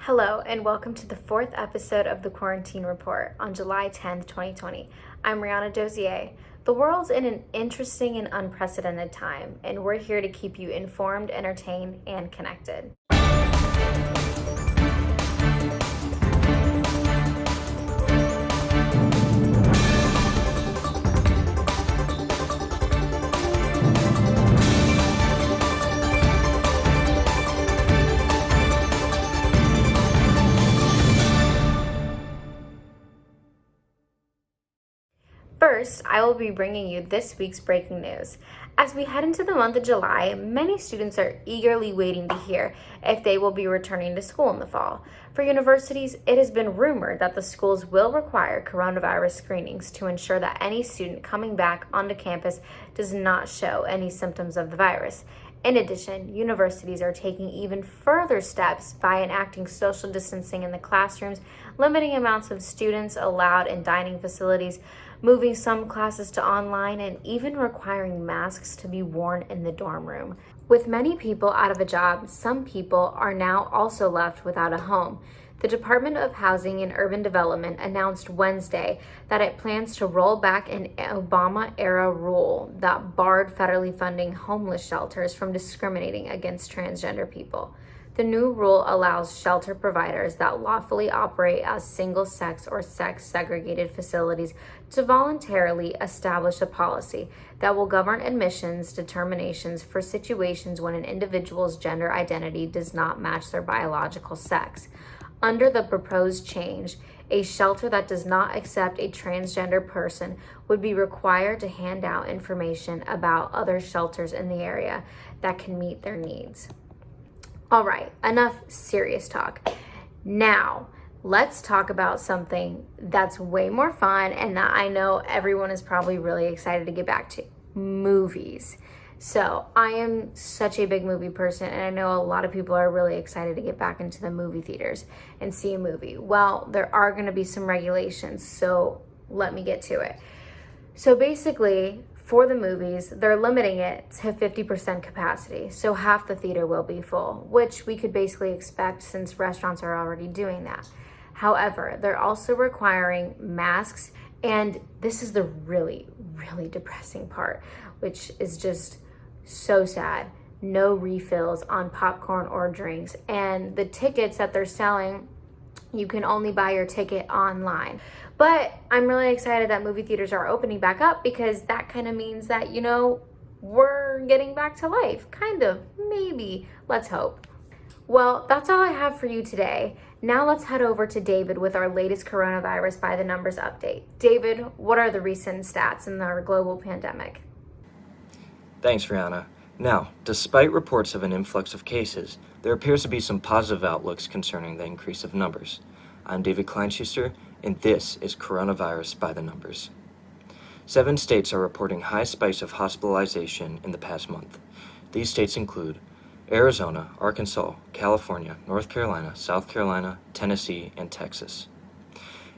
Hello, and welcome to the fourth episode of the Quarantine Report on July 10th, 2020. I'm Rihanna Dozier. The world's in an interesting and unprecedented time, and we're here to keep you informed, entertained, and connected. First, I will be bringing you this week's breaking news. As we head into the month of July, many students are eagerly waiting to hear if they will be returning to school in the fall. For universities, it has been rumored that the schools will require coronavirus screenings to ensure that any student coming back onto campus does not show any symptoms of the virus. In addition, universities are taking even further steps by enacting social distancing in the classrooms, limiting amounts of students allowed in dining facilities, moving some classes to online, and even requiring masks to be worn in the dorm room. With many people out of a job, some people are now also left without a home. The Department of Housing and Urban Development announced Wednesday that it plans to roll back an Obama-era rule that barred federally funding homeless shelters from discriminating against transgender people. The new rule allows shelter providers that lawfully operate as single-sex or sex-segregated facilities to voluntarily establish a policy that will govern admissions determinations for situations when an individual's gender identity does not match their biological sex. Under the proposed change, a shelter that does not accept a transgender person would be required to hand out information about other shelters in the area that can meet their needs. All right, enough serious talk. Now, let's talk about something that's way more fun and that I know everyone is probably really excited to get back to: movies. So I am such a big movie person, and I know a lot of people are really excited to get back into the movie theaters and see a movie. Well, there are going to be some regulations, so let me get to it. So basically, for the movies, they're limiting it to 50% capacity, so half the theater will be full, which we could basically expect since restaurants are already doing that. However, they're also requiring masks, and this is the really, really depressing part, which is just so sad. No refills on popcorn or drinks, and the tickets that they're selling, you can only buy your ticket online. But I'm really excited that movie theaters are opening back up, because that kind of means that, we're getting back to life. Kind of, maybe, let's hope. Well, that's all I have for you today. Now let's head over to David with our latest coronavirus by the numbers update. David, what are the recent stats in our global pandemic? Thanks, Rihanna. Now, despite reports of an influx of cases, there appears to be some positive outlooks concerning the increase of numbers. I'm David Kleinschuster, and this is Coronavirus by the Numbers. 7 states are reporting high spikes of hospitalization in the past month. These states include Arizona, Arkansas, California, North Carolina, South Carolina, Tennessee, and Texas.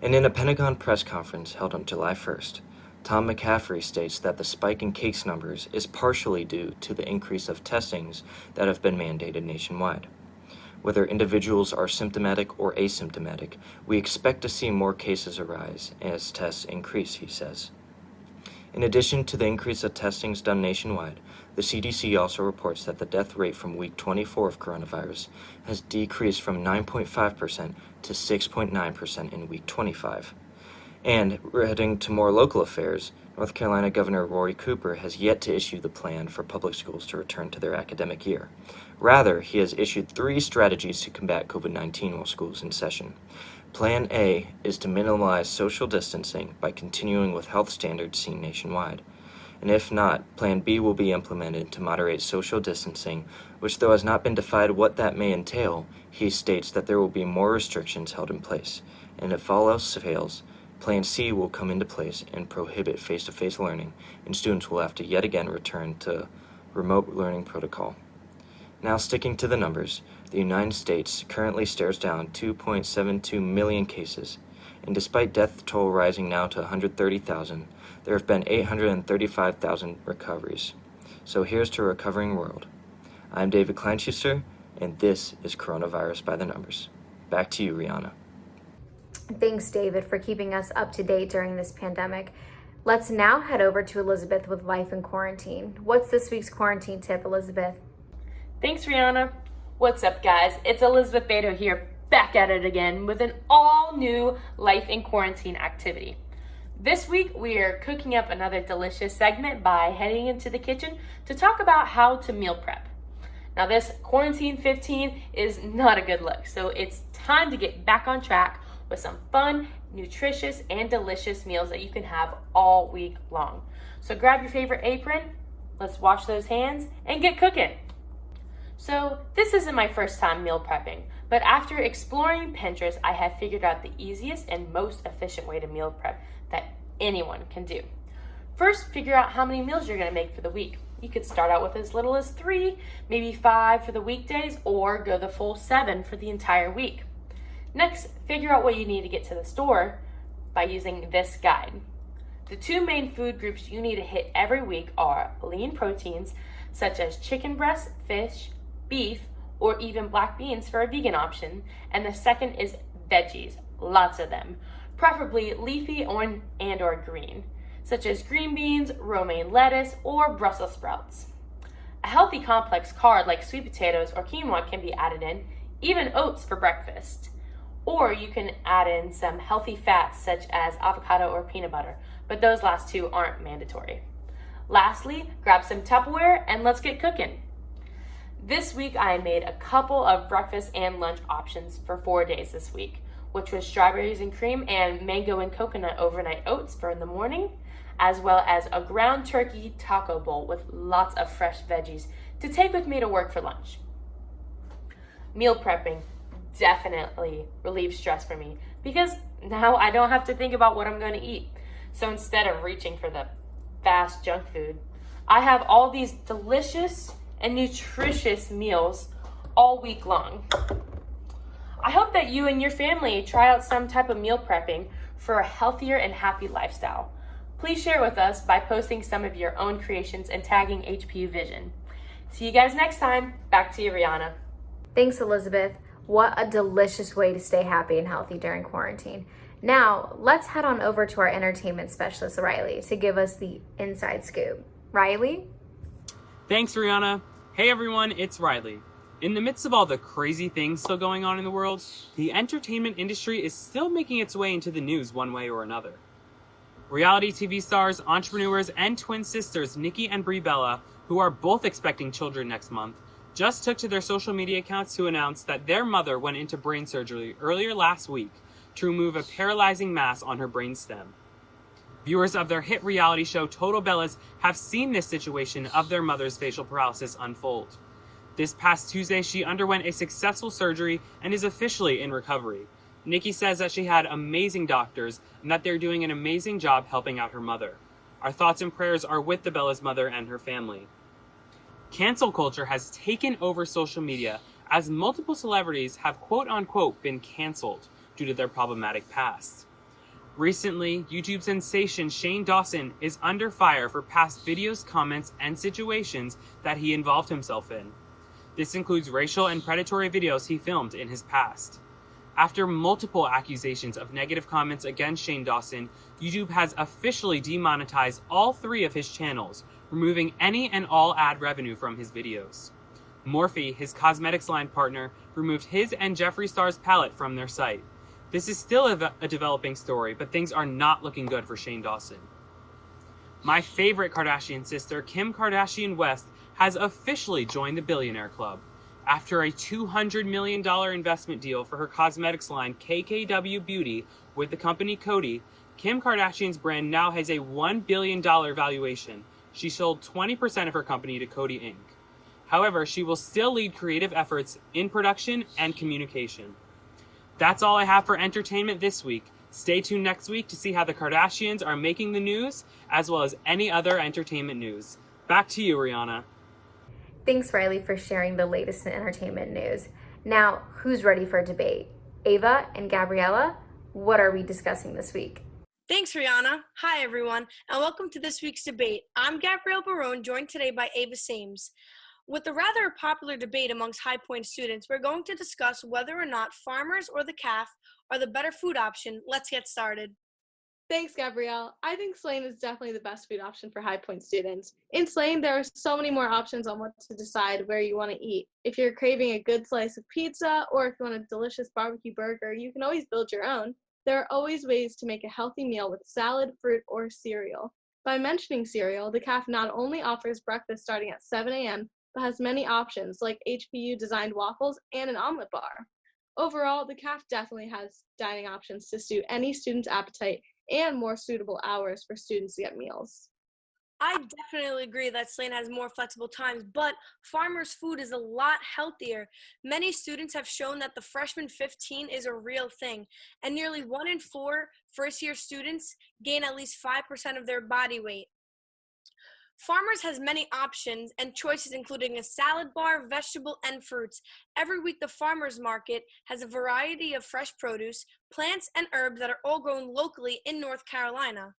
And in a Pentagon press conference held on July 1st, Tom McCaffrey states that the spike in case numbers is partially due to the increase of testings that have been mandated nationwide. Whether individuals are symptomatic or asymptomatic, we expect to see more cases arise as tests increase, he says. In addition to the increase of testings done nationwide, the CDC also reports that the death rate from week 24 of coronavirus has decreased from 9.5% to 6.9% in week 25. And heading to more local affairs, North Carolina Governor Roy Cooper has yet to issue the plan for public schools to return to their academic year. Rather, he has issued 3 strategies to combat COVID-19 while schools in session. Plan A is to minimize social distancing by continuing with health standards seen nationwide. And if not, Plan B will be implemented to moderate social distancing, which, though has not been defined what that may entail, he states that there will be more restrictions held in place. And if all else fails, Plan C will come into place and prohibit face-to-face learning, and students will have to yet again return to remote learning protocol. Now, sticking to the numbers, the United States currently stares down 2.72 million cases, and despite death toll rising now to 130,000, there have been 835,000 recoveries. So here's to a recovering world. I'm David Kleinschuster, and this is Coronavirus by the Numbers. Back to you, Rihanna. Thanks, David, for keeping us up to date during this pandemic. Let's now head over to Elizabeth with Life in Quarantine. What's this week's quarantine tip, Elizabeth? Thanks, Rihanna. What's up, guys? It's Elizabeth Beto here, back at it again with an all-new Life in Quarantine activity. This week, we are cooking up another delicious segment by heading into the kitchen to talk about how to meal prep. Now, this Quarantine 15 is not a good look, so it's time to get back on track with some fun, nutritious, and delicious meals that you can have all week long. So grab your favorite apron, let's wash those hands, and get cooking. So this isn't my first time meal prepping, but after exploring Pinterest, I have figured out the easiest and most efficient way to meal prep that anyone can do. First, figure out how many meals you're gonna make for the week. You could start out with as little as 3, maybe 5 for the weekdays, or go the full 7 for the entire week. Next, figure out what you need to get to the store by using this guide. The 2 main food groups you need to hit every week are lean proteins, such as chicken breast, fish, beef, or even black beans for a vegan option. And the second is veggies, lots of them, preferably leafy or green, such as green beans, romaine lettuce, or Brussels sprouts. A healthy complex carb like sweet potatoes or quinoa can be added in, even oats for breakfast. Or you can add in some healthy fats such as avocado or peanut butter, but those last 2 aren't mandatory. Lastly, grab some Tupperware and let's get cooking. This week I made a couple of breakfast and lunch options for 4 days this week, which was strawberries and cream and mango and coconut overnight oats for in the morning, as well as a ground turkey taco bowl with lots of fresh veggies to take with me to work for lunch. Meal prepping definitely relieves stress for me because now I don't have to think about what I'm going to eat. So instead of reaching for the fast junk food, I have all these delicious and nutritious meals all week long. I hope that you and your family try out some type of meal prepping for a healthier and happy lifestyle. Please share with us by posting some of your own creations and tagging HPU Vision. See you guys next time. Back to you, Rihanna. Thanks, Elizabeth. What a delicious way to stay happy and healthy during quarantine. Now, let's head on over to our entertainment specialist, Riley, to give us the inside scoop. Riley? Thanks, Rihanna. Hey, everyone, it's Riley. In the midst of all the crazy things still going on in the world, the entertainment industry is still making its way into the news one way or another. Reality TV stars, entrepreneurs, and twin sisters Nikki and Brie Bella, who are both expecting children next month, just took to their social media accounts to announce that their mother went into brain surgery earlier last week to remove a paralyzing mass on her brainstem. Viewers of their hit reality show Total Bellas have seen this situation of their mother's facial paralysis unfold. This past Tuesday, she underwent a successful surgery and is officially in recovery. Nikki says that she had amazing doctors and that they're doing an amazing job helping out her mother. Our thoughts and prayers are with the Bella's mother and her family. Cancel culture has taken over social media as multiple celebrities have quote-unquote been canceled due to their problematic past. Recently, YouTube sensation Shane Dawson is under fire for past videos, comments, and situations that he involved himself in. This includes racial and predatory videos he filmed in his past. After multiple accusations of negative comments against Shane Dawson, YouTube has officially demonetized all 3 of his channels, removing any and all ad revenue from his videos. Morphe, his cosmetics line partner, removed his and Jeffree Star's palette from their site. This is still a developing story, but things are not looking good for Shane Dawson. My favorite Kardashian sister, Kim Kardashian West, has officially joined the Billionaire Club. After a $200 million investment deal for her cosmetics line KKW Beauty with the company Coty, Kim Kardashian's brand now has a $1 billion valuation. She sold 20% of her company to Coty Inc. However, she will still lead creative efforts in production and communication. That's all I have for entertainment this week. Stay tuned next week to see how the Kardashians are making the news, as well as any other entertainment news. Back to you, Rihanna. Thanks, Riley, for sharing the latest in entertainment news. Now, who's ready for a debate? Ava and Gabriella, what are we discussing this week? Thanks, Rihanna. Hi, everyone, and welcome to this week's debate. I'm Gabrielle Barone, joined today by Ava Sames. With a rather popular debate amongst High Point students, we're going to discuss whether or not farmers or the calf are the better food option. Let's get started. Thanks, Gabrielle. I think Slane is definitely the best food option for High Point students. In Slane, there are so many more options on what to decide where you want to eat. If you're craving a good slice of pizza or if you want a delicious barbecue burger, you can always build your own. There are always ways to make a healthy meal with salad, fruit, or cereal. By mentioning cereal, the calf not only offers breakfast starting at 7 a.m., but has many options like HPU-designed waffles and an omelet bar. Overall, the calf definitely has dining options to suit any student's appetite and more suitable hours for students to get meals. I definitely agree that Slane has more flexible times, but farmers' food is a lot healthier. Many students have shown that the freshman 15 is a real thing, and nearly 1 in 4 first-year students gain at least 5% of their body weight. Farmers has many options and choices, including a salad bar, vegetable, and fruits. Every week, the farmers market has a variety of fresh produce, plants, and herbs that are all grown locally in North Carolina.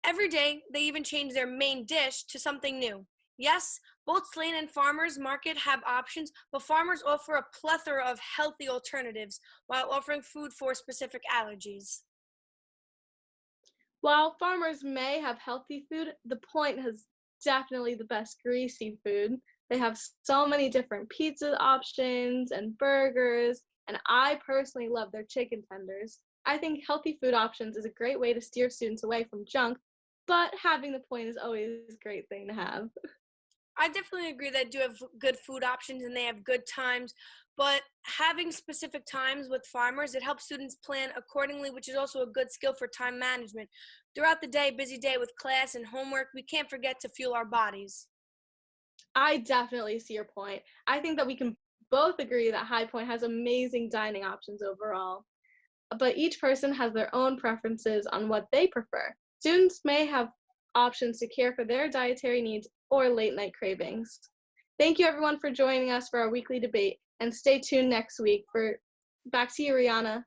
Every day, they even change their main dish to something new. Yes, both Slane and Farmers Market have options, but farmers offer a plethora of healthy alternatives while offering food for specific allergies. While farmers may have healthy food, the Point has definitely the best greasy food. They have so many different pizza options and burgers, and I personally love their chicken tenders. I think healthy food options is a great way to steer students away from junk, but having the Point is always a great thing to have. I definitely agree that do have good food options and they have good times, but having specific times with farmers, it helps students plan accordingly, which is also a good skill for time management. Throughout the day, busy day with class and homework, we can't forget to fuel our bodies. I definitely see your point. I think that we can both agree that High Point has amazing dining options overall, but each person has their own preferences on what they prefer. Students may have options to care for their dietary needs or late night cravings. Thank you everyone for joining us for our weekly debate, and stay tuned next week for back to you, Rihanna.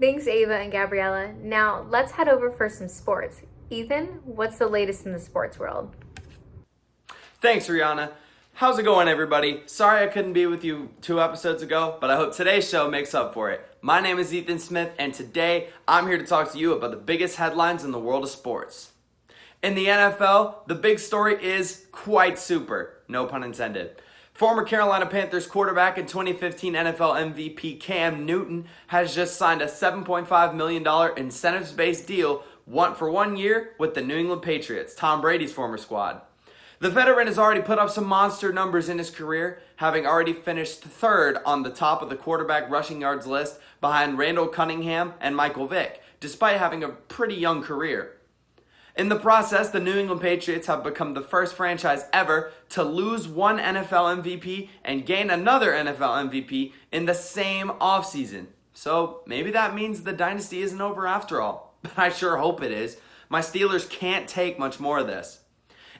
Thanks, Ava and Gabriella. Now let's head over for some sports. Ethan, what's the latest in the sports world? Thanks, Rihanna. How's it going, everybody? Sorry I couldn't be with you 2 episodes ago, but I hope today's show makes up for it. My name is Ethan Smith, and today I'm here to talk to you about the biggest headlines in the world of sports. In the NFL, the big story is quite super, no pun intended. Former Carolina Panthers quarterback and 2015 NFL MVP Cam Newton has just signed a $7.5 million incentives-based deal for 1 year with the New England Patriots, Tom Brady's former squad. The veteran has already put up some monster numbers in his career, having already finished third on the top of the quarterback rushing yards list behind Randall Cunningham and Michael Vick, despite having a pretty young career. In the process, the New England Patriots have become the first franchise ever to lose one NFL MVP and gain another NFL MVP in the same offseason. So maybe that means the dynasty isn't over after all. But I sure hope it is. My Steelers can't take much more of this.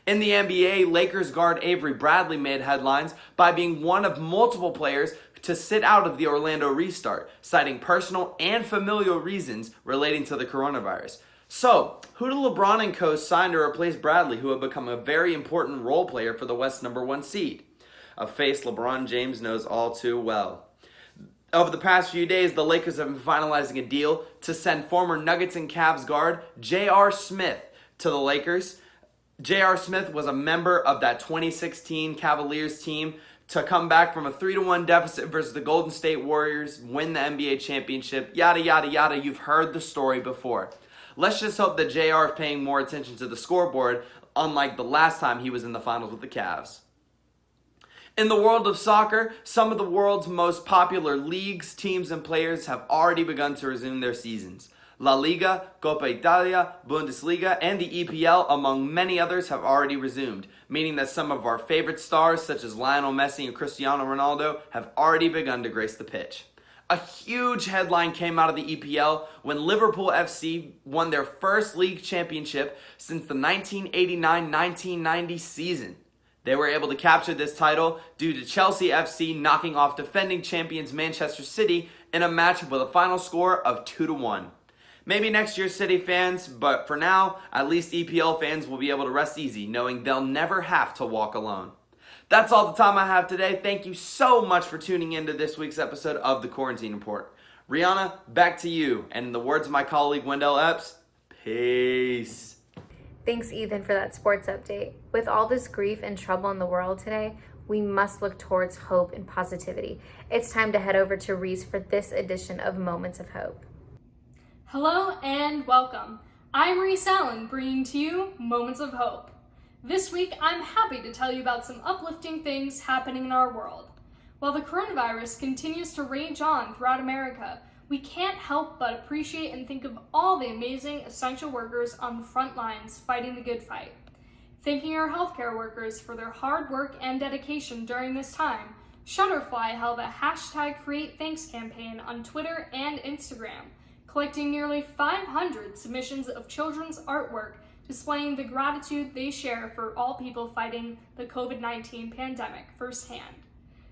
In the NBA, Lakers guard Avery Bradley made headlines by being one of multiple players to sit out of the Orlando restart, citing personal and familial reasons relating to the coronavirus. So, who do LeBron and co sign to replace Bradley, who have become a very important role player for the West's #1 seed? A face LeBron James knows all too well. Over the past few days, the Lakers have been finalizing a deal to send former Nuggets and Cavs guard J.R. Smith to the Lakers. J.R. Smith was a member of that 2016 Cavaliers team to come back from a 3-1 deficit versus the Golden State Warriors, win the NBA championship, yada, yada, yada. You've heard the story before. Let's just hope that JR is paying more attention to the scoreboard, unlike the last time he was in the finals with the Cavs. In the world of soccer, some of the world's most popular leagues, teams, and players have already begun to resume their seasons. La Liga, Copa Italia, Bundesliga, and the EPL, among many others, have already resumed, meaning that some of our favorite stars, such as Lionel Messi and Cristiano Ronaldo, have already begun to grace the pitch. A huge headline came out of the EPL when Liverpool FC won their first league championship since the 1989-1990 season. They were able to capture this title due to Chelsea FC knocking off defending champions Manchester City in a match with a final score of 2-1. Maybe next year, City fans, but for now, at least EPL fans will be able to rest easy knowing they'll never have to walk alone. That's all the time I have today. Thank you so much for tuning into this week's episode of the Quarantine Report. Rihanna, back to you. And in the words of my colleague Wendell Eps, peace. Thanks, Ethan, for that sports update. With all this grief and trouble in the world today, we must look towards hope and positivity. It's time to head over to Reese for this edition of Moments of Hope. Hello and welcome. I'm Reese Allen, bringing to you Moments of Hope. This week, I'm happy to tell you about some uplifting things happening in our world. While the coronavirus continues to rage on throughout America, we can't help but appreciate and think of all the amazing essential workers on the front lines fighting the good fight. Thanking our healthcare workers for their hard work and dedication during this time, Shutterfly held a #CreateThanks campaign on Twitter and Instagram, collecting nearly 500 submissions of children's artwork displaying the gratitude they share for all people fighting the COVID-19 pandemic firsthand.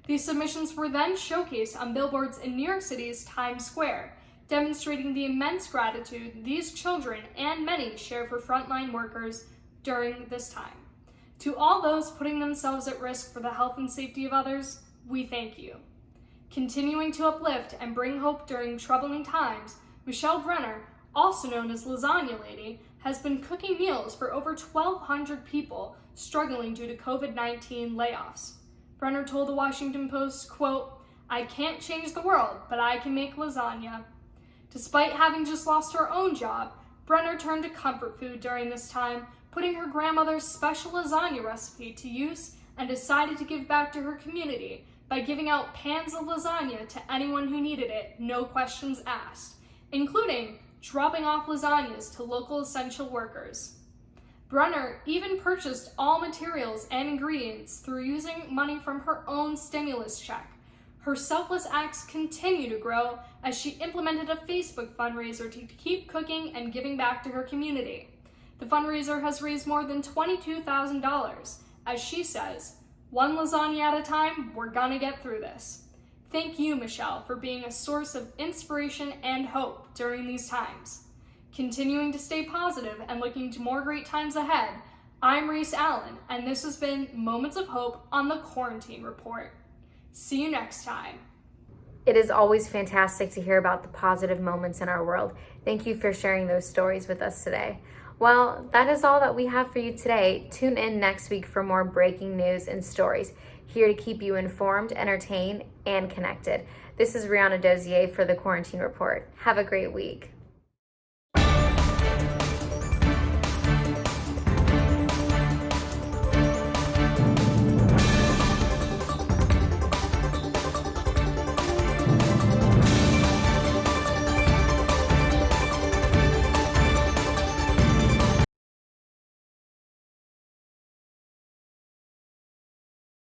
These submissions were then showcased on billboards in New York City's Times Square, demonstrating the immense gratitude these children and many share for frontline workers during this time. To all those putting themselves at risk for the health and safety of others, we thank you. Continuing to uplift and bring hope during troubling times, Michelle Brenner, also known as Lasagna Lady, has been cooking meals for over 1,200 people struggling due to COVID-19 layoffs. Brenner told the Washington Post, quote, "I can't change the world, but I can make lasagna." Despite having just lost her own job, Brenner turned to comfort food during this time, putting her grandmother's special lasagna recipe to use and decided to give back to her community by giving out pans of lasagna to anyone who needed it, no questions asked, including dropping off lasagnas to local essential workers. Brenner even purchased all materials and ingredients through using money from her own stimulus check. Her selfless acts continue to grow as she implemented a Facebook fundraiser to keep cooking and giving back to her community. The fundraiser has raised more than $22,000. As she says, "One lasagna at a time, we're gonna get through this." Thank you, Michelle, for being a source of inspiration and hope during these times. Continuing to stay positive and looking to more great times ahead, I'm Reese Allen, and this has been Moments of Hope on the Quarantine Report. See you next time. It is always fantastic to hear about the positive moments in our world. Thank you for sharing those stories with us today. Well, that is all that we have for you today. Tune in next week for more breaking news and stories, here to keep you informed, entertained, and connected. This is Rihanna Dozier for the Quarantine Report. Have a great week.